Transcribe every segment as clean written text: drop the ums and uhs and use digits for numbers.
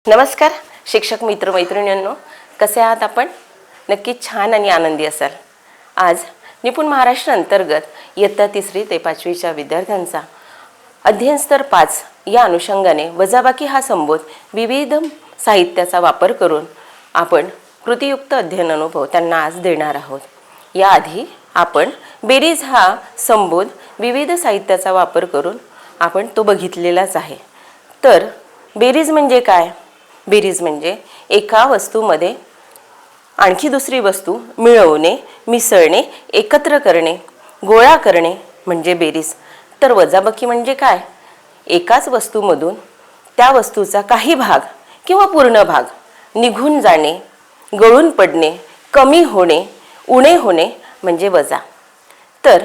नमस्कार शिक्षक मित्र मैत्रिणींनो, कसे आहात आपण? नक्की छान आणि आनंदी असाल। आज निपुण महाराष्ट्र अंतर्गत इयत्ता 3री ते 5वीच्या विद्यार्थ्यांचा अध्ययन स्तर 5 या अनुषंगाने वजाबाकी हा संबोध विविध साहित्याचा वापर करून आपण कृतीयुक्त अध्ययन अनुभव त्यांना आज देणार आहोत। याआधी आपण बेरीज हा संबोध विविध साहित्याचा वापर करून आपण तो बघितलेलाच आहे। तर बेरीज म्हणजे काय? बेरीज म्हणजे एका वस्तूमध्ये आणखी दुसरी वस्तू मिळवणे, मिसळणे, एकत्र करणे, गोळा करणे म्हणजे बेरीज। तर वजाबाकी म्हणजे काय? एकाच वस्तूमधून त्या वस्तूचा काही भाग किंवा पूर्ण भाग निघून जाणे, गळून पडणे, कमी होणे, उणे होणे म्हणजे वजा। तर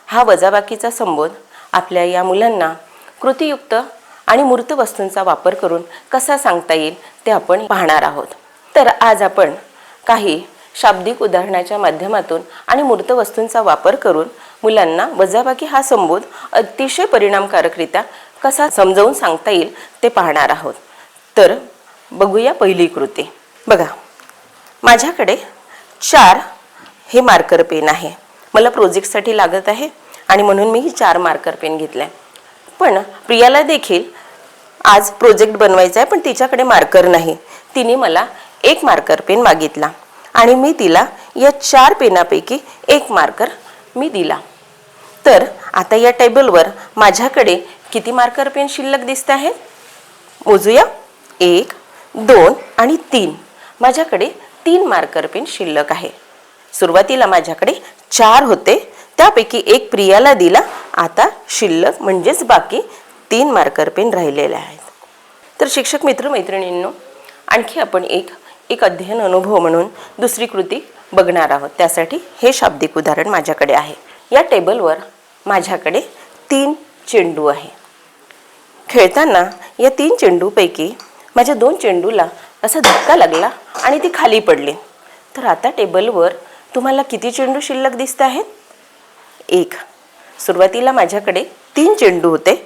हा वजाबाकीचा संबोध आपल्या या मुलांना कृतीयुक्त आणि मूर्त वस्तूंचा वापर करून कसा सांगता येईल ते आपण पाहणार आहोत। तर आज आपण काही शाब्दिक उदाहरणाच्या माध्यमातून आणि मूर्त वस्तूंचा वापर करून मुलांना वजाबाकी हा संबोध अतिशय परिणामकारकरित्या कसा समजावून सांगता येईल ते पाहणार आहोत। तर बघूया पहिली कृती। बघा, माझ्याकडे 4 हे मार्कर पेन आहे। मला प्रोजेक्टसाठी लागत आहे आणि म्हणून मी 4 मार्कर पेन घेतले। पण प्रियाला देखील आज प्रोजेक्ट बनवायचा आहे, पण तिच्याकडे मार्कर नाही। तिने मला 1 मार्कर पेन मागितला आणि मी तिला या 4 पेनापैकी 1 मार्कर मी दिला। तर आता या टेबलवर माझ्याकडे किती मार्कर पेन शिल्लक दिसत आहेत? मोजूया। 1, 2 आणि 3। माझ्याकडे 3 मार्कर पेन शिल्लक आहे। सुरुवातीला माझ्याकडे 4 होते, त्यापैकी 1 प्रियाला दिला। आता शिल्लक म्हणजेच बाकी 3 मार्कर पेन राहिलेले आहेत। तर शिक्षक मित्र मैत्रिणींनो, आणखी आपण एक अध्ययन अनुभव म्हणून दुसरी कृती बघणार आहोत। त्यासाठी हे शाब्दिक उदाहरण माझ्याकडे आहे। या टेबलवर माझ्याकडे 3 चेंडू आहे। खेळताना या 3 चेंडूपैकी माझ्या 2 चेंडूला असा धक्का लागला आणि ती खाली पडली। तर आता टेबलवर तुम्हाला किती चेंडू शिल्लक दिसत आहेत? 1। सुरुवातीला माझ्याकडे 3 चेंडू होते।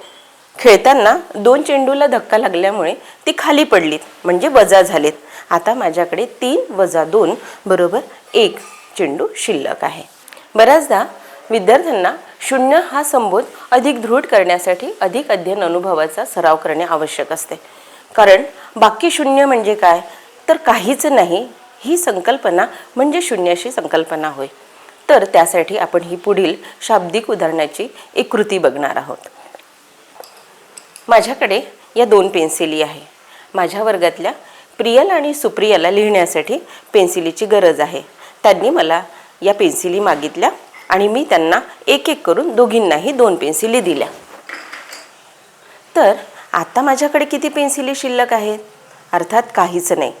खेळताना 2 चेंडूला धक्का लागल्यामुळे ती खाली पडलीत, म्हणजे वजा झालेत। आता माझ्याकडे 3 वजा 2 बरोबर 1 चेंडू शिल्लक आहे। बऱ्याचदा विद्यार्थ्यांना 0 हा संबोध अधिक दृढ करण्यासाठी अधिक अध्ययन अनुभवाचा सराव करणे आवश्यक असते। कारण बाकी 0 म्हणजे काय? तर काहीच नाही ही संकल्पना म्हणजे शून्याशी संकल्पना होय। तर त्यासाठी आपण ही पुढील शाब्दिक उदाहरणाची एक कृती बघणार आहोत। माझ्याकडे या 2 पेन्सिली आहे। माझ्या वर्गातल्या प्रियल आणि सुप्रियाला लिहिण्यासाठी पेन्सिलीची गरज आहे। त्यांनी मला या पेन्सिली मागितल्या आणि मी त्यांना एक करून दोघींनाही 2 पेन्सिली दिल्या। तर आता माझ्याकडे किती पेन्सिली शिल्लक आहेत? अर्थात काहीच नाही।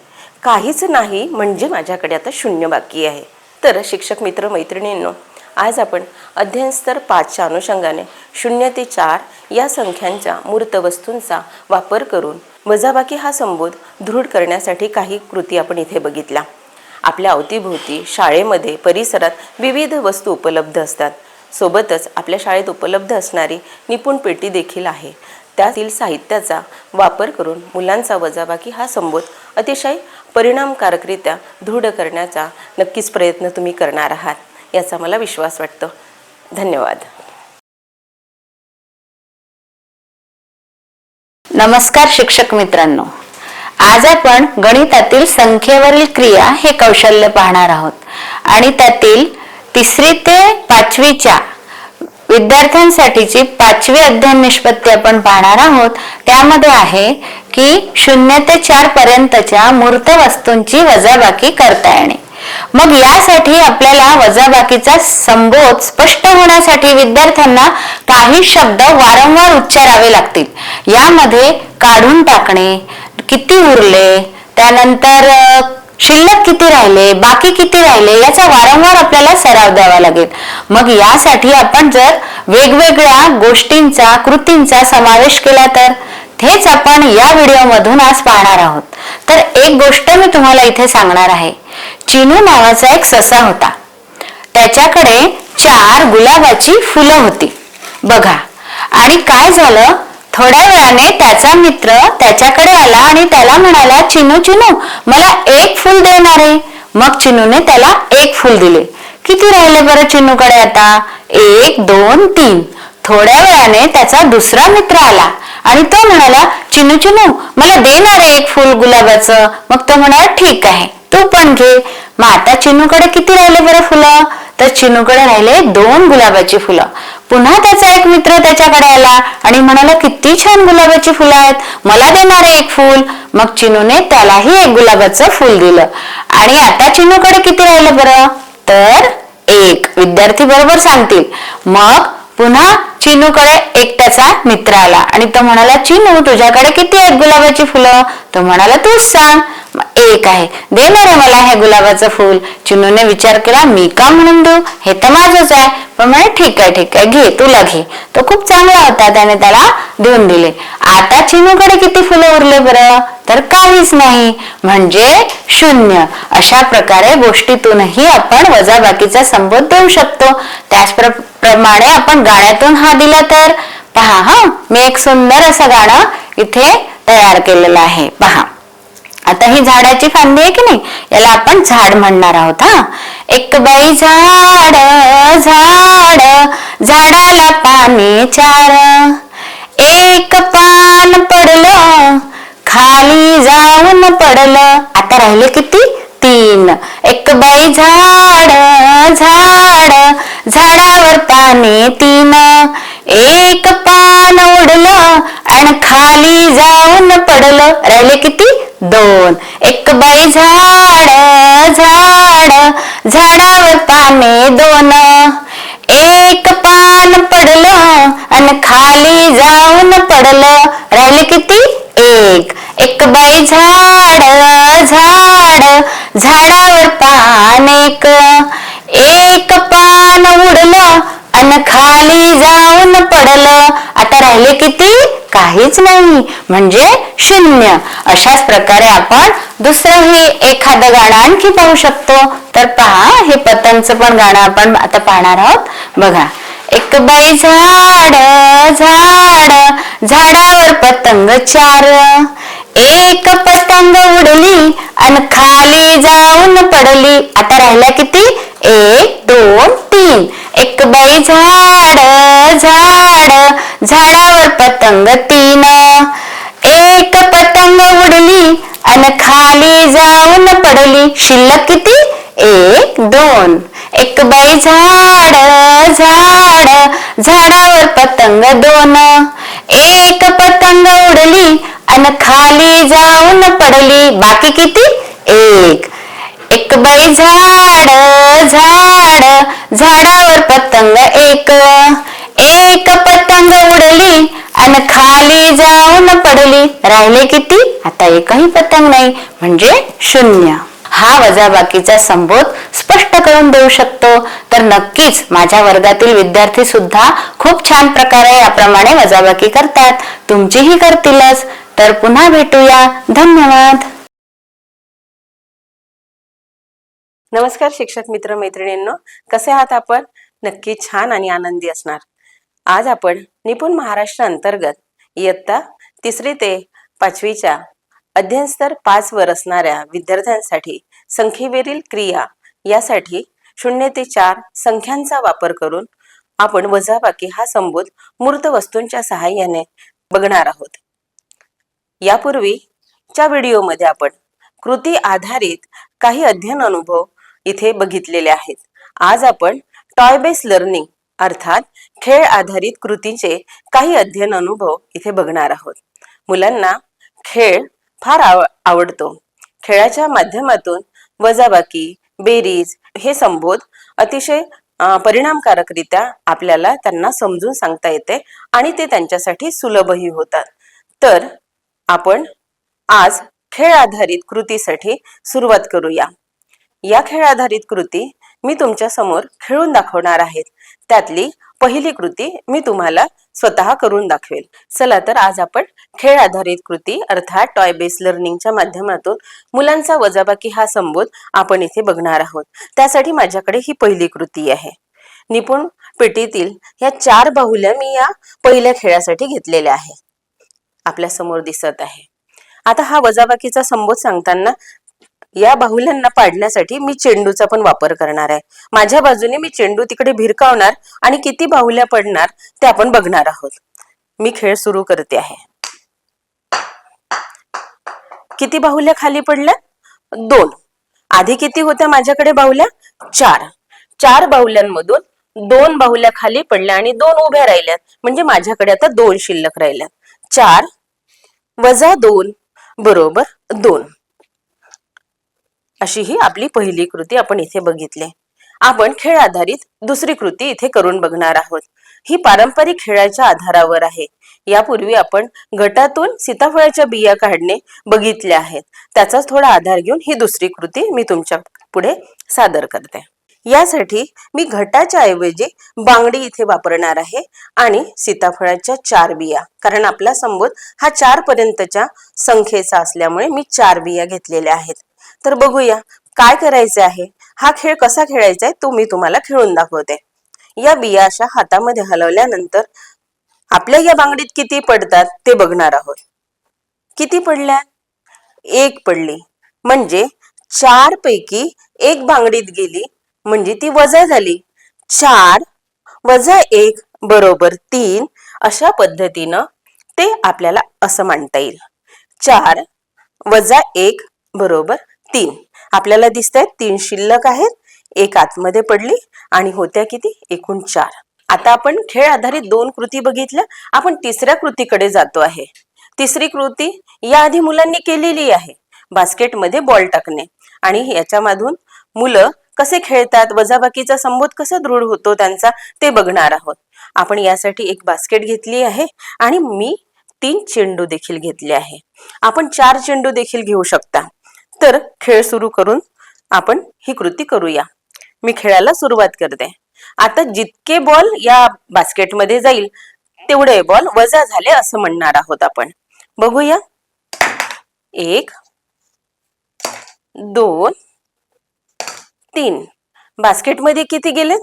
काहीच नाही म्हणजे माझ्याकडे आता 0 बाकी आहे। तर शिक्षक मित्र मैत्रिणींनो, आज आपण अध्ययन स्तर 5च्या अनुषंगाने 0 ते 4 या संख्यांच्या मूर्त वस्तूंचा वापर करून वजाबाकी हा संबोध दृढ करण्यासाठी काही कृती आपण इथे बघितल्या। आपल्या अवतीभोवती शाळेमध्ये परिसरात विविध वस्तू उपलब्ध असतात। सोबतच आपल्या शाळेत उपलब्ध असणारी निपुण पेटी देखील आहे। त्यातील साहित्याचा वापर करून मुलांचा वजाबाकी हा संबोध अतिशय परिणामकारकरित्या दृढ करण्याचा नक्कीच प्रयत्न तुम्ही करणार आहात, याचा मला विश्वास वाटतो। धन्यवाद। नमस्कार शिक्षक मित्रांनो, आज आपण गणितातील संख्येवरील क्रिया हे कौशल्य पाहणार आहोत आणि त्यातील 3री ते 5वीच्या विद्यार्थ्यांसाठीची 5वी अध्ययन निष्पत्ती आपण पाहणार आहोत। त्यामध्ये आहे की 0 ते 4 पर्यंतच्या मूर्त वस्तूंची वजाबाकी करता येणे। मग यासाठी आपल्याला वजाबाकीचा संबोध स्पष्ट होण्यासाठी विद्यार्थ्यांना काही शब्द वारंवार उच्चारावे लागतील। यामध्ये काढून टाकणे, किती उरले, त्यानंतर शिल्लक किती राहिले, बाकी किती राहिले, याचा वारंवार आपल्याला सराव द्यावा लागेल। मग यासाठी आपण जर वेगवेगळ्या गोष्टींचा, कृतींचा समावेश केला तर हेच आपण या व्हिडिओमधून आज पाहणार आहोत। तर एक गोष्ट मी तुम्हाला इथे सांगणार आहे। चिनू नावाचा एक ससा होता। त्याच्याकडे 4 गुलाबाची फुलं होती बघा। आणि काय झालं, थोड्या वेळाने त्याचा मित्र त्याच्याकडे आला आणि त्याला म्हणाला, चिनू चिनू मला एक फूल देणार आहे. मग चिनूने त्याला एक फूल दिले. किती राहिले बरं चिनूकडे आता? 1 2 3. थोड्या वेळाने त्याचा दुसरा मित्र आला आणि तो म्हणाला, चिनू चिनू मला देणार आहे एक फूल गुलाबाचं. मग तो म्हणाला, ठीक आहे तू पण घे. मग आता चिनूकडे किती राहिले बरं फुलं? तर चिनूकडे राहिले 2 गुलाबाची फुलं. पुन्हा त्याचा एक मित्र त्याच्याकडे आला आणि म्हणाला, किती छान गुलाबाची फुलं आहेत, मला देणार आहे एक फूल. मग चिनूने त्यालाही एक गुलाबाचं फूल दिलं. आणि आता चिनूकडे किती राहिलं बरं? तर 1. विद्यार्थी बरोबर सांगतील. मग पुन्हा चिनूकडे एक त्याचा मित्र आला आणि तो म्हणाला, चिनू तुझ्याकडे किती आहेत गुलाबाची फुलं? तो म्हणाला, तूच सांग. 1 आहे, देणार आहे मला हे गुलाबाचं फूल. चिनूने विचार केला, मी का म्हणून देऊ, हे तर माझंच आहे. पण म्हणे, ठीक आहे घे, तुला घे. तो खूप चांगला होता, त्याने त्याला देऊन दिले. आता चिनूकडे किती फुलं उरले बरं? तर काहीच नाही, म्हणजे 0. अशा प्रकारे गोष्टीतूनही आपण वजाबाकीचा संबोध देऊ शकतो. त्याचप्रमाणे आपण गाण्यातून हा दिला तर पहा, मी एक सुंदर असं गाणं इथे तयार केलेलं आहे. पहा, आता ही झाडाची फांदी आहे की नाही, याला आपण झाड म्हणणार आहोत. एक बाई झाड झाड झाडाला पाने 4, एक पान पडलं खाली जाऊन पडलं. आता राहिले किती? 3. एक बाई झाड झाड झाडावर पाने 3, एक पान उडलं आणि खाली जाऊन पडलं. राहिले किती? 2. एक बाई झाड झाड झाडावर पाने 2, एक पान पडलं आणि खाली जाऊन पडलं. राहिले किती? 1. एक बाई झाड झाड झाडावर पान 1, एक पान उडलं आणि खाली जाऊन पडलं. आता राहिले किती? काहीच नाही, म्हणजे 0. अशाच प्रकारे आपण दुसरंही एखादं गाणं आणखी पाहू शकतो. तर पहा, हे पतंगचं पण गाणं आपण आता पाहणार आहोत. बघा, एक बाई झाड झाड झाडावर पतंग 4, एक पतंग उडली आणि खाली जाऊन पडली. आता राहिल्या किती? 1 2 3. एक बाई झाड झाड झाडावर पतंग 3, एक पतंग उडली आणि खाली जाऊन पडली. शिल्लक किती? 1 2. एक बाई झाड झाड झाडावर पतंग 2, एक पतंग उडली आणि खाली जाऊन पडली. बाकी किती? 1. एक बाई झाड झाड झाडावर पतंग 1, एक पतंग उडली आणि खाली जाऊन पडली. राहिले किती? आता एकही पतंग नाही, म्हणजे 0. हा वजाबाकीचा संबोध स्पष्ट करून देऊ शकतो. तर नक्कीच माझ्या वर्गातील विद्यार्थी सुद्धा खूप छान प्रकारे याप्रमाणे वजाबाकी करतात. तुमचीही करतीलच. तर पुन्हा भेटूया. धन्यवाद. नमस्कार शिक्षक मित्र मैत्रिणींनो, कसे आहात आपण? नक्की छान आणि आनंदी असणार. आज आपण निपुण महाराष्ट्र अंतर्गत इयत्ता 3री ते 5वीच्या अध्ययन स्तर 5 वर असणाऱ्या विद्यार्थ्यांसाठी संख्येवरील क्रिया यासाठी 0 ते 4 संख्यांचा वापर करून आपण वजाबाकी हा संबोध मूर्त वस्तूंच्या सहाय्याने बघणार आहोत. यापूर्वीच्या व्हिडिओमध्ये आपण कृती आधारित काही अध्ययन अनुभव इथे बघितलेले आहेत. आज आपण टॉय बेस्ड लर्निंग अर्थात खेळ आधारित कृतीचे काही अध्ययन अनुभव इथे बघणार आहोत. मुलांना खेळ फार आवडतो. खेळाच्या माध्यमातून वजाबाकी, बेरीज हे संबोध अतिशय परिणामकारकरित्या आपल्याला त्यांना समजून सांगता येते आणि ते त्यांच्यासाठी सुलभही होतात. तर आपण आज खेळ आधारित कृतीसाठी सुरुवात करूया. या खेळ आधारित कृती मी तुमच्या समोर खेळून दाखवणार आहे. त्यातली पहिली कृती मी तुम्हाला स्वतः करून दाखवेल. चला तर आज आपण खेळ आधारित कृती अर्थात टॉय बेस्ड लर्निंगच्या माध्यमातून मुलांचा वजाबाकी हा संबोध आपण इथे बघणार आहोत. त्यासाठी माझ्याकडे ही पहिली कृती आहे. निपुण पेटीतील या 4 बाहुल्या मी या पहिल्या खेळासाठी घेतलेल्या आहेत. आपल्या समोर दिसत आहे. आता हा वजाबाकीचा संबोध सांगताना या बाहुल्यांना पाडण्यासाठी मी चेंडूचा पण वापर करणार आहे. माझ्या बाजूने मी चेंडू तिकडे भिरकावणार आणि किती बाहुल्या पडणार ते आपण बघणार आहोत. मी खेळ सुरू करते आहे. किती बाहुल्या खाली पडल्या? 2. आधी किती होत्या माझ्याकडे बाहुल्या? 4. 4 बाहुल्यांमधून 2 बाहुल्या खाली पडल्या आणि 2 उभ्या राहिल्यात. म्हणजे माझ्याकडे आता 2 शिल्लक राहिल्यात. 4 वजा 2 बरोबर 2. अशी ही आपली पहिली कृती आपण इथे बघितली. आपण खेळ आधारित दुसरी कृती इथे करून बघणार आहोत. ही पारंपरिक खेळाच्या आधारावर आहे. यापूर्वी आपण गटातून सीताफळाच्या बिया काढणे बघितले आहेत. त्याचाच थोडा आधार घेऊन ही दुसरी कृती मी तुमच्या पुढे सादर करते. यासाठी मी घटाच्या ऐवजी बांगडी इथे वापरणार आहे आणि सीताफळाच्या 4 बिया, कारण आपला संबोध हा 4 पर्यंतच्या संख्येचा असल्यामुळे मी 4 बिया घेतलेल्या आहेत. तर बघूया काय करायचे आहे. हा खेळ कसा खेळायचा आहे तो मी तुम्हाला खेळून दाखवते. या बिया अशा हातामध्ये हलवल्यानंतर आपल्या या बांगडीत किती पडतात ते बघणार आहोत. किती पडल्या? 1 पडली. म्हणजे 4 पैकी 1 बांगडीत गेली, म्हणजे ती वजा झाली. 4 वजा 1 बरोबर 3. अशा पद्धतीनं ते आपल्याला असं म्हणता येईल. 4 वजा 1 बरोबर 3. आपल्याला दिसतंय 3 शिल्लक आहेत. 1 आतमध्ये पडली आणि होत्या किती? एकूण 4. आता आपण खेळ आधारित 2 कृती बघितल्या. आपण तिसऱ्या कृतीकडे जातो आहे. तिसरी कृती याआधी मुलांनी केलेली आहे. बास्केटमध्ये बॉल टाकणे आणि याच्यामधून मुलं कसे खेळतात, वजाबाकीचा संबोध कसा दृढ होतो त्यांचा ते बघणार आहोत. आपण यासाठी एक बास्केट घेतली आहे आणि मी 3 चेंडू देखील घेतले आहे. आपण 4 चेंडू देखील घेऊ शकता. तर खेळ सुरू करून आपण ही कृती करूया. मी खेळायला सुरुवात करते. आता जितके बॉल या बास्केटमध्ये जाईल तेवढे बॉल वजा झाले असं म्हणणार आहोत आपण. बघूया. 1 2 3. बास्केटमध्ये किती गेलेत?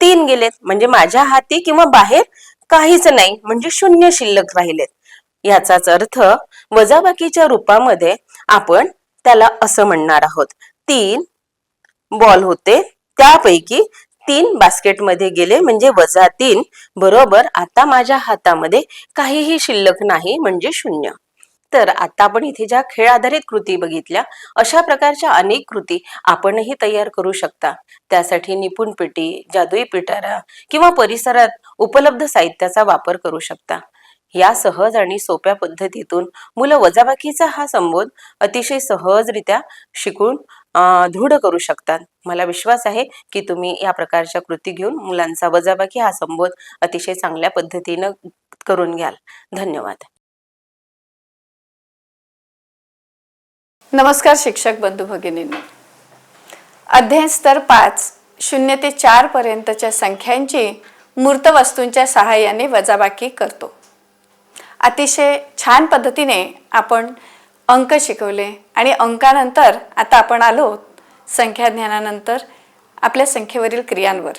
3 गेलेत. म्हणजे माझ्या हाती किंवा बाहेर काहीच नाही, म्हणजे 0 शिल्लक राहिलेत. याचाच अर्थ वजाबाकीच्या रूपामध्ये आपण त्याला असं म्हणणार आहोत. 3 बॉल होते, त्यापैकी 3 बास्केटमध्ये गेले, म्हणजे वजा 3 बरोबर आता माझ्या हातामध्ये काहीही शिल्लक नाही, म्हणजे 0. तर आता आपण इथे ज्या खेळ आधारित कृती बघितल्या, अशा प्रकारच्या अनेक कृती आपणही तयार करू शकता. त्यासाठी निपुण पेटी, जादुई पिटारा किंवा परिसरात उपलब्ध साहित्याचा वापर करू शकता. या सहज आणि सोप्या पद्धतीतून मुलं वजाबाकीचा हा संबोध अतिशय सहजरित्या शिकून दृढ करू शकतात. मला विश्वास आहे की तुम्ही या प्रकारच्या कृती घेऊन मुलांचा वजाबाकी हा संबोध अतिशय चांगल्या पद्धतीनं करून घ्याल. धन्यवाद. नमस्कार शिक्षक बंधू भगिनींनो. अध्ययन स्तर 5 0 ते 4 पर्यंतच्या संख्यांची मूर्त वस्तूंच्या सहाय्याने वजाबाकी करतो. अतिशय छान पद्धतीने आपण अंक शिकवले आणि अंकानंतर आता आपण आलो संख्या ज्ञानानंतर आपल्या संख्येवरील क्रियांवर.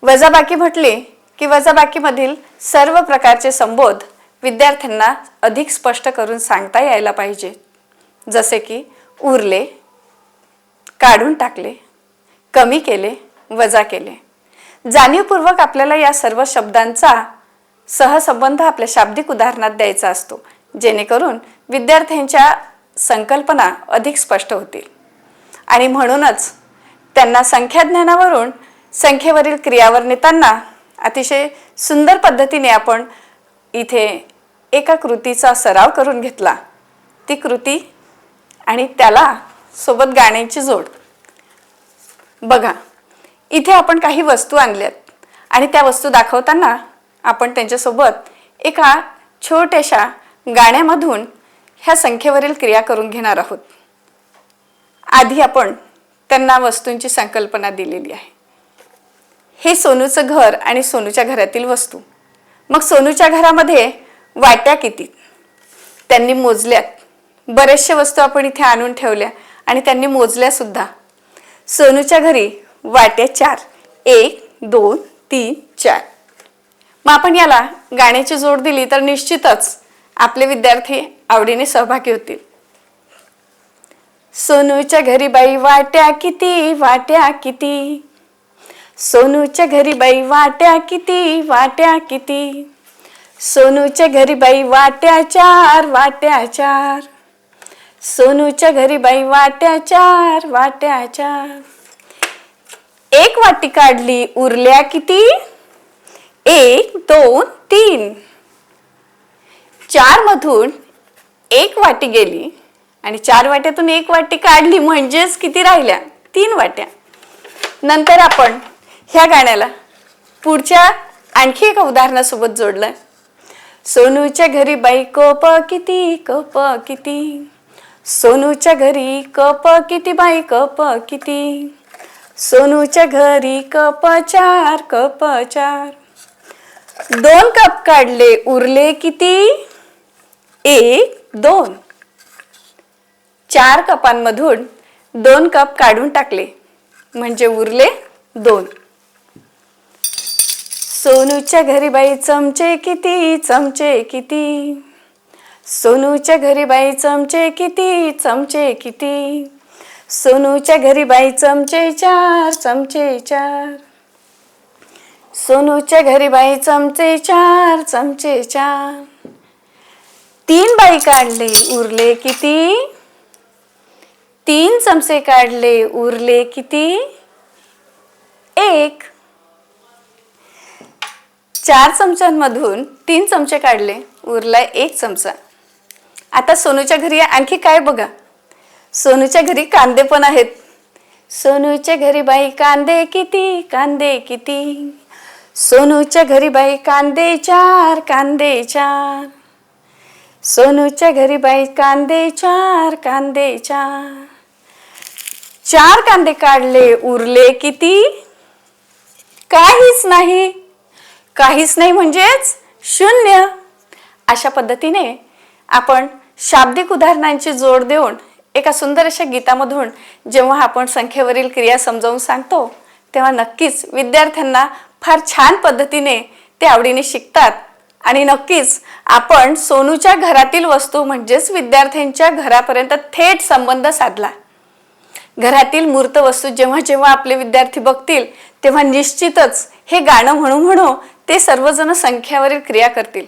वजाबाकी म्हटली की वजाबाकीमधील सर्व प्रकारचे संबोध विद्यार्थ्यांना अधिक स्पष्ट करून सांगता यायला पाहिजे. जसे की उरले, काढून टाकले, कमी केले, वजा केले. जाणीवपूर्वक आपल्याला या सर्व शब्दांचा सहसंबंध आपल्या शाब्दिक उदाहरणात द्यायचा असतो, जेणेकरून विद्यार्थ्यांच्या संकल्पना अधिक स्पष्ट होतील. आणि म्हणूनच त्यांना संख्याज्ञानावरून संख्येवरील क्रियावर नेताना अतिशय सुंदर पद्धतीने आपण इथे एका कृतीचा सराव करून घेतला. ती कृती आणि त्याला सोबत गाण्याची जोड. बघा, इथे आपण काही वस्तू आणल्यात आणि त्या वस्तू दाखवताना आपण त्यांच्यासोबत एका छोट्याशा गाण्यामधून ह्या संख्येवरील क्रिया करून घेणार आहोत. आधी आपण त्यांना वस्तूंची संकल्पना दिलेली आहे. हे सोनूचं घर आणि सोनूच्या घरातील वस्तू. मग सोनूच्या घरामध्ये वाट्या किती? त्यांनी मोजल्यात. बरेचशा वस्तू आपण इथे आणून ठेवल्या आणि त्यांनी मोजल्या सुद्धा. सोनूच्या घरी वाट्या 4. 1 2 3 4. मग आपण याला गाण्याची जोड दिली तर निश्चितच आपले विद्यार्थी आवडीने सहभागी होतील. सोनूच्या घरी बाई वाट्या किती, वाट्या किती. सोनूच्या घरी बाई वाट्या किती, वाट्या किती. सोनूच्या घरी बाई वाट्या चार, वाट्या चार. सोनूच्या घरी बाई वाट्या चार, वाट्या चार. एक वाटी काढली उरल्या किती, 1 2 3. 4 मधून 1 वाटी गेली आणि 4 वाट्यातून 1 वाटी काढली म्हणजेच किती राहिल्या, 3 वाट्या. नंतर आपण ह्या गाण्याला पुढच्या आणखी एका उदाहरणासोबत जोडलं. सोनूच्या घरी बाई कप किती, कप किती. सोनूच्या घरी कप किती बाई, कप किती. सोनूच्या घरी कप चार, कप चार. 2 कप काढले उरले किती, 1 2. 4 कपांमधून 2 कप काढून टाकले म्हणजे उरले 2. सोनूच्या घरी बाई चमचे किती, चमचे किती. सोनूच्या घरी बाई चमचे किती, चमचे किती. सोनूच्या घरी बाई चमचे चार, चमचे चार. सोनूच्या घरी बाई चमचे चार, चमचे चार. 3 बाई काढले उरले किती, 3 चमचे काढले उरले किती, 1. 4 चमच्यांमधून 3 चमचे काढले उरलाय 1 चमचा. आता सोनूच्या घरी आणखी काय बघा. सोनूच्या घरी कांदे पण आहेत. सोनूच्या घरी बाई कांदे किती, कांदे किती. सोनूच्या घरी बाई कांदे चार, कांदे चार. सोनूच्या घरी बाई कांदे चार, कांदे चार. 4 कांदे काढले उरले किती, काहीच नाही. काहीच नाही म्हणजेच 0. अशा पद्धतीने आपण शाब्दिक उदाहरणांची जोड देऊन एका सुंदर अशा गीतामधून जेव्हा आपण संख्येवरील क्रिया समजावून सांगतो तेव्हा नक्कीच विद्यार्थ्यांना फार छान पद्धतीने ते आवडीने शिकतात. आणि नक्कीच आपण सोनूच्या घरातील वस्तू म्हणजेच विद्यार्थ्यांच्या घरापर्यंत थेट संबंध साधला. घरातील मूर्त वस्तू जेव्हा जेव्हा आपले विद्यार्थी बघतील तेव्हा निश्चितच हे गाणं म्हणू ते सर्वजण संख्यावरील क्रिया करतील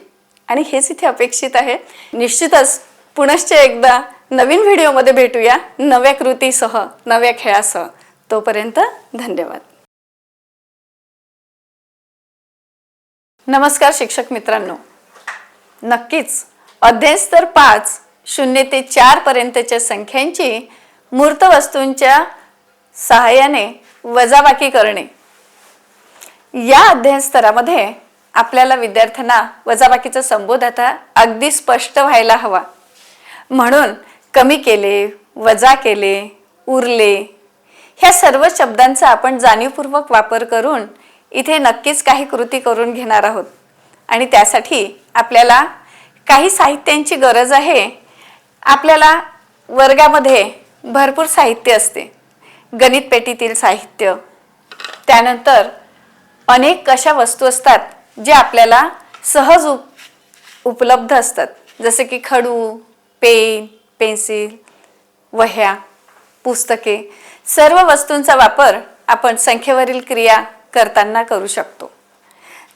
आणि हेच इथे अपेक्षित आहे. निश्चितच पुनश्च एकदा नवीन व्हिडिओमध्ये भेटूया, नव्या कृतीसह, नव्या खेळासह. तोपर्यंत धन्यवाद. नमस्कार शिक्षक मित्रांनो. नक्कीच अध्याय स्तर 5 0 ते 4 पर्यंतच्या संख्यांची मूर्त वस्तूंच्या सहाय्याने वजाबाकी करणे या अध्ययन स्तरामध्ये आपल्याला विद्यार्थ्यांना वजाबाकीचा संबोध आता अगदी स्पष्ट व्हायला हवा. म्हणून कमी केले, वजा केले, उरले ह्या सर्व शब्दांचा आपण जाणीवपूर्वक वापर करून इथे नक्कीच काही कृती करून घेणार आहोत. आणि त्यासाठी आपल्याला काही साहित्यांची गरज आहे. आपल्याला वर्गामध्ये भरपूर साहित्य असते. गणित पेटीतील साहित्य, त्यानंतर अनेक अशा वस्तू असतात जे आपल्याला सहज उपलब्ध असतात. जसे की खडू, पेन, पेन्सिल, वह्या, पुस्तके. सर्व वस्तूंचा वापर आपण संख्येवरील क्रिया करताना करू शकतो.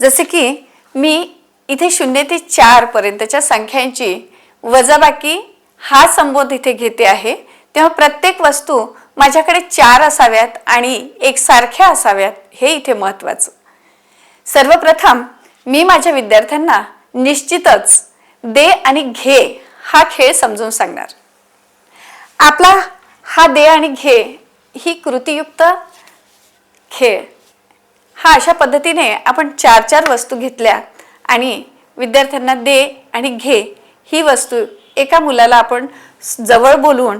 जसे की मी इथे 0 ते 4 पर्यंतच्या संख्यांची वजाबाकी हा संबोध इथे घेते आहे. तेव्हा प्रत्येक वस्तू माझ्याकडे 4 असाव्यात आणि एकसारख्या असाव्यात हे इथे महत्त्वाचं. सर्वप्रथम मी माझ्या विद्यार्थ्यांना निश्चितच दे आणि घे हा खेळ समजून सांगणार. आपला हा दे आणि घे ही कृतीयुक्त खेळ हा अशा पद्धतीने आपण 4 वस्तू घेतल्या आणि विद्यार्थ्यांना दे आणि घे ही वस्तू एका मुलाला आपण जवळ बोलवून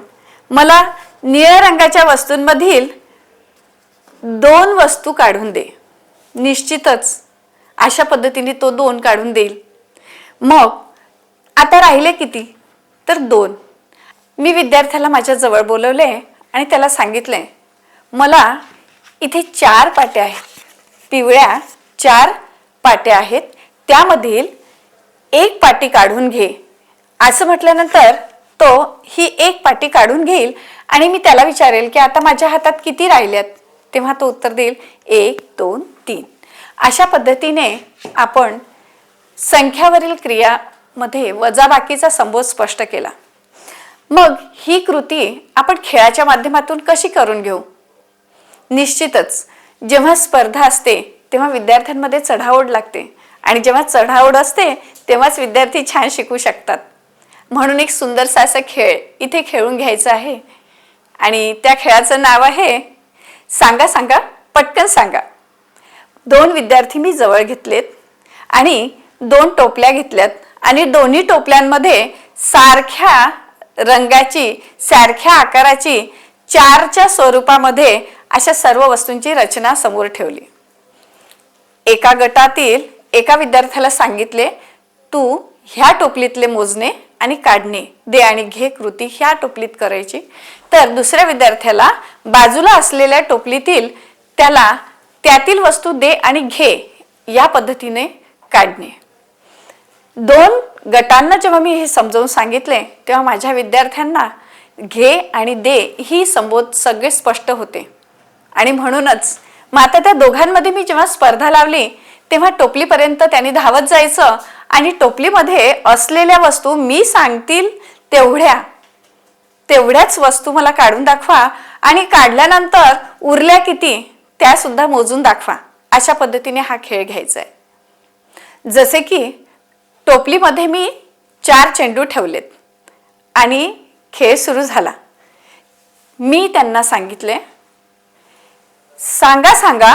मला निळ्या रंगाच्या वस्तूंमधील 2 वस्तू काढून दे. निश्चितच अशा पद्धतीने तो 2 काढून देईल. मग आता राहिले किती तर 2. मी विद्यार्थ्याला माझ्या जवळ बोलवले आणि त्याला सांगितले मला इथे 4 पाट्या आहेत, पिवळ्या 4 पाट्या आहेत, त्यामधील 1 पाटी काढून घे. असं म्हटल्यानंतर तो ही एक पाटी काढून घेईल आणि मी त्याला विचारेल की आता माझ्या हातात किती राहिल्यात, तेव्हा तो उत्तर देईल 1 2 3. अशा पद्धतीने आपण संख्यावरील क्रियामध्ये वजाबाकीचा संबोध स्पष्ट केला. मग ही कृती आपण खेळाच्या माध्यमातून कशी करून घेऊ? निश्चितच जेव्हा स्पर्धा असते तेव्हा विद्यार्थ्यांमध्ये चढाओढ लागते आणि जेव्हा चढाओढ असते तेव्हाच विद्यार्थी छान शिकू शकतात. म्हणून एक सुंदरसा असा खेळ इथे खेळून घ्यायचा आहे आणि त्या खेळाचं नाव आहे सांगा सांगा पटकन सांगा. 2 विद्यार्थी मी जवळ घेतलेत आणि 2 टोपल्या घेतल्यात आणि दोन्ही टोपल्यांमध्ये सारख्या रंगाची, सारख्या आकाराची 4च्या स्वरूपामध्ये अशा सर्व वस्तूंची रचना समोर ठेवली. एका गटातील एका विद्यार्थ्याला सांगितले, तू ह्या टोपलीतले मोजणे आणि काढणे, दे आणि घे कृती ह्या टोपलीत करायची. तर दुसऱ्या विद्यार्थ्याला बाजूला असलेल्या टोपलीतील त्यातील वस्तू दे आणि घे या पद्धतीने काढणे. 2 गटांना जेव्हा मी हे समजावून सांगितले तेव्हा माझ्या विद्यार्थ्यांना घे आणि दे ही संबोध सगळे स्पष्ट होते. आणि म्हणूनच मग आता त्या दोघांमध्ये मी जेव्हा स्पर्धा लावली तेव्हा टोपलीपर्यंत त्यांनी धावत जायचं आणि टोपलीमध्ये असलेल्या वस्तू मी सांगतील तेवढ्याच वस्तू मला काढून दाखवा आणि काढल्यानंतर उरल्या किती त्या सुद्धा मोजून दाखवा. अशा पद्धतीने हा खेळ घ्यायचा आहे. जसे की टोपलीमध्ये मी 4 चेंडू ठेवलेत आणि खेळ सुरू झाला. मी त्यांना सांगितले, सांगा सांगा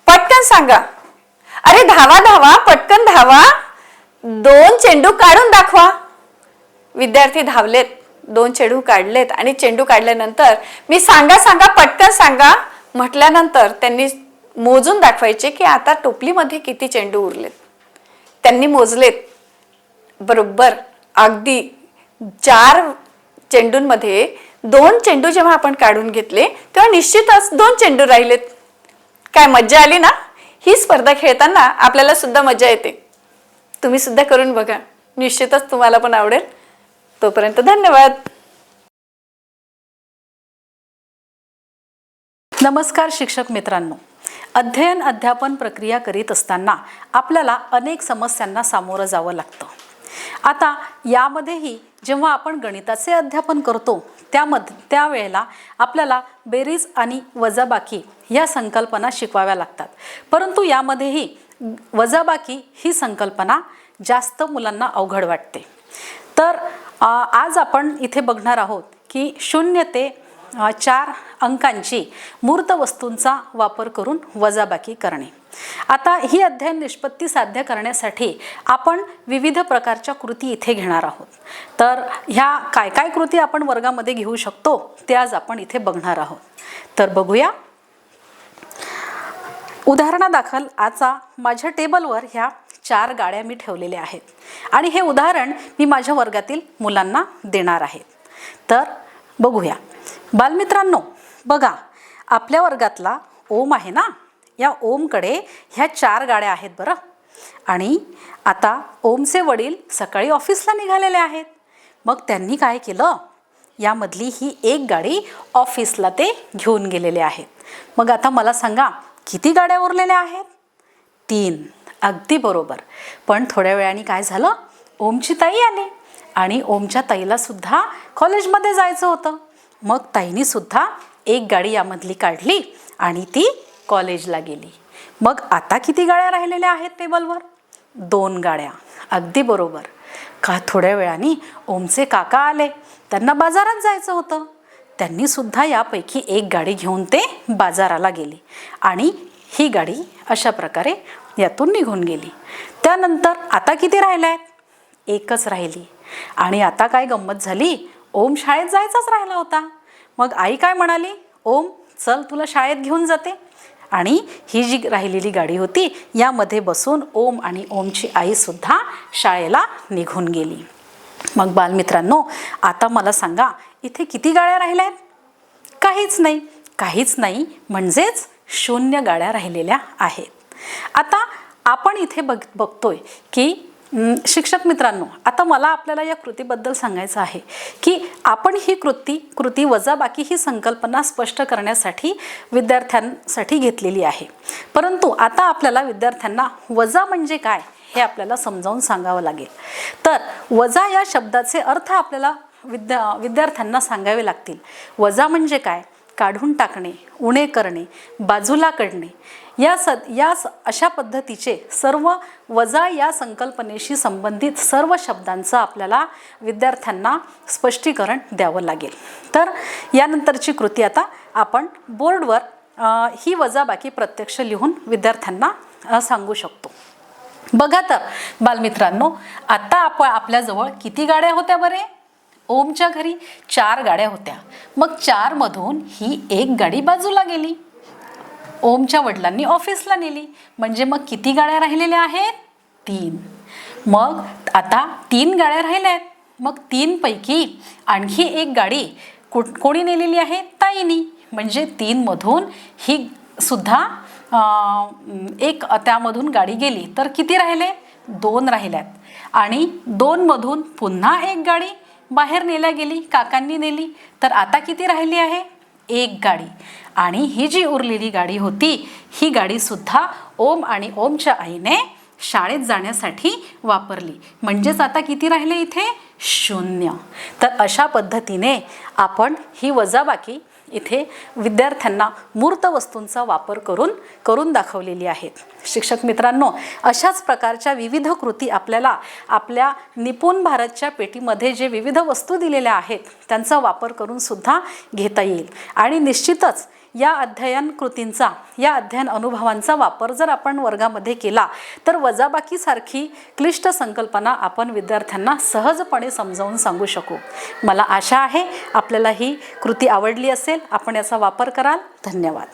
पटकन सांगा, अरे धावा धावा पटकन धावा, 2 चेंडू काढून दाखवा. विद्यार्थी धावलेत, 2 चेंडू काढलेत आणि चेंडू काढल्यानंतर मी सांगा सांगा पटकन सांगा म्हटल्यानंतर त्यांनी मोजून दाखवायचे की आता टोपलीमध्ये किती चेंडू उरलेत. त्यांनी मोजलेत बरोबर. अगदी 4 चेंडूंमध्ये 2 चेंडू जेव्हा आपण काढून घेतले तेव्हा निश्चितच 2 चेंडू राहिलेत. काय मज्जा आली ना? ही स्पर्धा खेळताना आपल्याला सुद्धा मजा येते. तुम्ही सुद्धा करून बघा, निश्चितच तुम्हाला पण आवडेल. तोपर्यंत धन्यवाद. नमस्कार शिक्षक मित्रांनो. अध्ययन अध्यापन प्रक्रिया करीत असताना आपल्याला अनेक समस्यांना सामोरं जावं लागतं. आता यामध्येही जेव्हा आपण गणिताचे अध्यापन करतो त्यावेळेला आपल्याला बेरीज आणि वजाबाकी या संकल्पना शिकवाव्या लागतात. परंतु यामध्येही वजाबाकी ही संकल्पना जास्त मुलांना अवघड वाटते. तर आज आपण इथे बघणार आहोत की 0 ते 4 अंकांची मूर्त वस्तूंचा वापर करून वजाबाकी करणे. आता ही अध्ययन निष्पत्ती साध्य करण्यासाठी आपण विविध प्रकारच्या कृती इथे घेणार आहोत. तर ह्या काय काय कृती आपण वर्गामध्ये घेऊ शकतो ते आज आपण इथे बघणार आहोत. तर बघूया. उदाहरणादाखल आता माझ्या टेबलवर ह्या 4 गाड्या मी ठेवलेल्या आहेत आणि हे उदाहरण मी माझ्या वर्गातील मुलांना देणार आहे. तर बघूया. बालमित्रांनो बघा, आपल्या वर्गातला ओम आहे ना, या ओमकडे ह्या 4 गाड्या आहेत बरं. आणि आता ओमचे वडील सकाळी ऑफिसला निघालेले आहेत. मग त्यांनी काय केलं, यामधली ही एक गाडी ऑफिसला ते घेऊन गेलेले आहेत. मग आता मला सांगा किती गाड्या उरलेल्या आहेत? 3. अगदी बरोबर. पण थोड्या वेळाने काय झालं, ओमची ताई आली आणि ओमच्या ताईला सुद्धा कॉलेजमध्ये जायचं होतं. मग ताईनी सुद्धा एक गाडी यामधली काढली आणि ती कॉलेजला गेली. मग आता किती गाड्या राहिलेल्या आहेत टेबलवर? 2 गाड्या. अगदी बरोबर. का थोड्या वेळाने ओमचे काका आले, त्यांना बाजारात जायचं होतं. त्यांनी सुद्धा यापैकी एक गाडी घेऊन ते बाजाराला गेले आणि ही गाडी अशा प्रकारे यातून निघून गेली. त्यानंतर आता किती राहिल्या आहेत? 1च राहिली. आणि आता काय गंमत झाली, ओम शाळेत जायचाच राहिला होता. मग आई काय म्हणाली, ओम चल तुला शाळेत घेऊन जाते. आणि ही जी राहिलेली गाडी होती यामध्ये बसून ओम आणि ओमची आई सुद्धा शाळेला निघून गेली. मग बालमित्रांनो आता मला सांगा इथे किती गाड्या राहिल्या आहेत? काहीच नाही. काहीच नाही म्हणजेच 0 गाड्या राहिलेल्या आहेत. आता आपण इथे बघतोय की शिक्षक मित्रांनो, आता मला आपल्याला या कृतीबद्दल सांगायचं आहे की आपण ही कृती वजाबाकी ही संकल्पना स्पष्ट करण्यासाठी विद्यार्थ्यांसाठी घेतलेली आहे. परंतु आता आपल्याला विद्यार्थ्यांना वजा म्हणजे काय हे आपल्याला समजावून सांगावं लागेल. तर वजा या शब्दाचे अर्थ आपल्याला विद्यार्थ्यांना सांगावे लागतील. वजा म्हणजे काय? काढून टाकणे, उणे करणे, बाजूला काढणे, या अशा पद्धतीचे सर्व वजा या संकल्पनेशी संबंधित सर्व शब्दांचं आपल्याला विद्यार्थ्यांना स्पष्टीकरण द्यावं लागेल. तर यानंतरची कृती आता आपण बोर्डवर ही वजाबाकी प्रत्यक्ष लिहून विद्यार्थ्यांना सांगू शकतो. बघा तर बालमित्रांनो, आता आपल्याजवळ किती गाड्या होत्या बरे? ओमच्या घरी 4 गाड्या होत्या. मग 4 मधून ही 1 गाडी बाजूला गेली. ओमच्या वडिलांनी ऑफिसला नेली. म्हणजे मग किती गाड्या राहिलेल्या आहेत? 3. मग आता 3 गाड्या राहिल्या आहेत. मग 3 पैकी आणखी 1 गाडी कोणी नेलेली आहे? ताईनी. म्हणजे 3 मधून ही सुद्धा एक त्यामधून गाडी गेली. तर किती राहिले? 2 राहिल्यात. आणि 2 मधून पुन्हा 1 गाडी बाहेर नेल्या गेली, काकांनी नेली. तर आता किती राहिली आहे? 1 गाडी. आणि ही जी उरलेली गाडी होती, ही गाडी सुद्धा ओम आणि ओमच्या आईने शाळेत जाण्यासाठी वापरली. म्हणजेच आता किती राहिले इथे? 0. तर अशा पद्धतीने आपण ही वजाबाकी इथे विद्यार्थ्यांना मूर्त वस्तूंचा वापर करून दाखवलेली आहेत. शिक्षक मित्रांनो, अशाच प्रकारच्या विविध कृती आपल्याला आपल्या निपुण भारतच्या पेटीमध्ये जे विविध वस्तू दिलेल्या आहेत त्यांचा वापर करून सुद्धा घेता येईल. आणि निश्चितच या अध्ययन कृतींचा, या अध्ययन अनुभवांचा वापर जर आपण वर्गामध्ये केला तर वजाबाकीसारखी क्लिष्ट संकल्पना आपण विद्यार्थ्यांना सहजपणे समजावून सांगू शकू. मला आशा आहे आपल्याला ही कृती आवडली असेल. आपण याचा वापर कराल. धन्यवाद.